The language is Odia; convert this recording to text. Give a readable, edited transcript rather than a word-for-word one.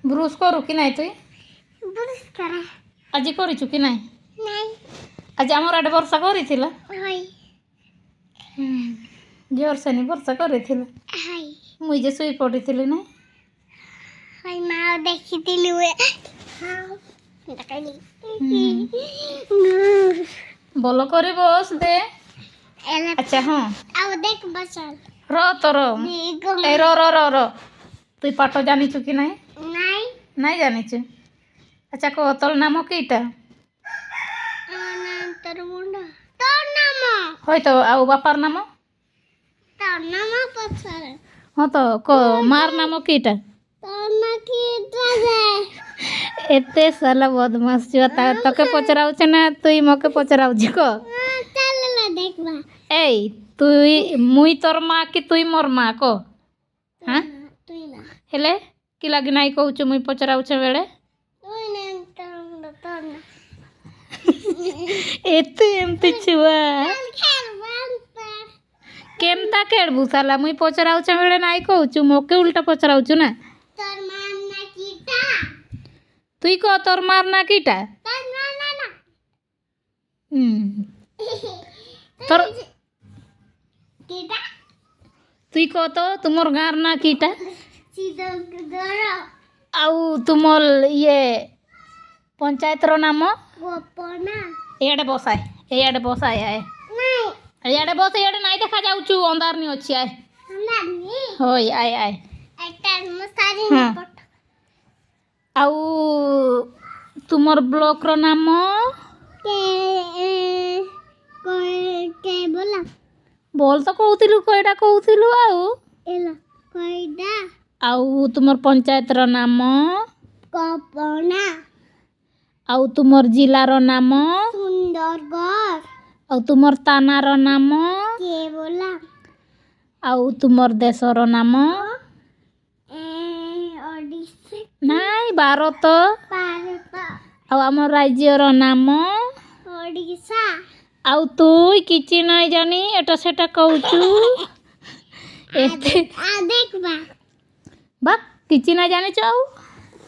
ବ୍ରୁଶ କରୁ କି ନାଇଁ ତୁଇ ବ୍ରୁଶ କରେ ଆଜି କରିଛୁ କି ନାଇଁ ନାଇଁ ଆଜି ଆମର ଆଡ଼େ ବର୍ଷା କରିଥିଲା ହାଇ ଜୋରସେନି ବର୍ଷା କରିଥିଲା ହାଇ ମୁଇଁ ଯେ ଶୋଇ ପଡ଼ିଥିଲି ନାଇଁ ହାଇ ମା ଦେଖିଥିଲି ହଁ ଦେଖାଇଲି ଭଲ କରି ବସ ଦେ ଆଚ୍ଛା ହଁ ଆଉ ଦେখ ବସଲ ର ତୋର ଏ ର তুই পাঠ জানিছু কি নাই নাই নাই জানিছু আচ্ছা কো তোর নাম কিটা তোর মুন্ডা তোর নাম হয়তো আউ বাপার নাম তোর নাম পছরে হ্যাঁ তো কো মার নাম কিটা তোর না কি ড্রাইভার এতে সালা বদমাস জুয়া তোকে পচরাউছে না তুই মকে পচরাউছি কো চল না দেখবা এই তুই মুই তোর মা কি তুই মোর মা কো হ্যাঁ তুই না হেলে কি লাগি নাই কହୁଛୁ মুই পচରାଉଛେ ବେଳେ তুই না তোর মুন্ডা তোর না ଏତେ ଏମିତି ଛୁଆ খেলবান্তা କେନ୍ତା ଖେଳବୁ ସାଲା ମୁଇଁ ପଚରାଉଛେ ବେଳେ ନାଇଁ କହୁଛୁ ମକେ ଉଲ୍ଟା ପଚରାଉଛୁ ନା তোর মান না কিটা তুই কହ তোর মার না কিটা তোর না না না তোর কিটা তুই কହ ତ ତୁମର ଗାଁର ନା କିଟା ସିଧା ଦର ଆଉ ତୁମର ଇଏ ପଞ୍ଚାୟତର ନାମ ଗୋପନା ଏଇଆଡ଼େ ବସାଏ ଏଇଆଡ଼େ ବସାଏ ଆଏ ନାଇଁ ଏଇଆଡ଼େ ବସ ଏଇଆଡ଼େ ନାଇଁ ଦେଖାଯାଉଛୁ ଅନ୍ଧାରନି ଅଛି ଆଏ ନାନି ହଇ ଆଏ ଆଏ ଏଟା ମସାରି ହଁ। ପଟ ଆଉ ତୁମର ବ୍ଲକର ନାମ କେ ବୋଲା ବୋଲ ତ କହୁଥିଲୁ କଇଟା କହୁଥିଲୁ ଏଲା କଇଡା ଆଉ ତୁମର ପଞ୍ଚାୟତର ନାମ ଗୋପନା ଆଉ ତୁମର ଜିଲ୍ଲାର ନାମ ସୁନ୍ଦରଗଡ଼ ଆଉ ତୁମର ତାନାର ନାମ କେ ବୋଲା ଆଉ ତୁମର ଦେଶର ନାମ ଓଡିଶା ନାଇଁ ଭାରତ ଭାରତ ଆଉ ଆମ ରାଜ୍ୟର ନାମ ଓଡିଶା ଆଉ ତୁଇ କିଛି ନାଇଁ ଜାନି ଏଟା ସେଟା କହୁଛୁ ଏତେ ଦେଖବା ବା କିଛି ନାଇଁ ଜାଣିଛୁ ଆଉ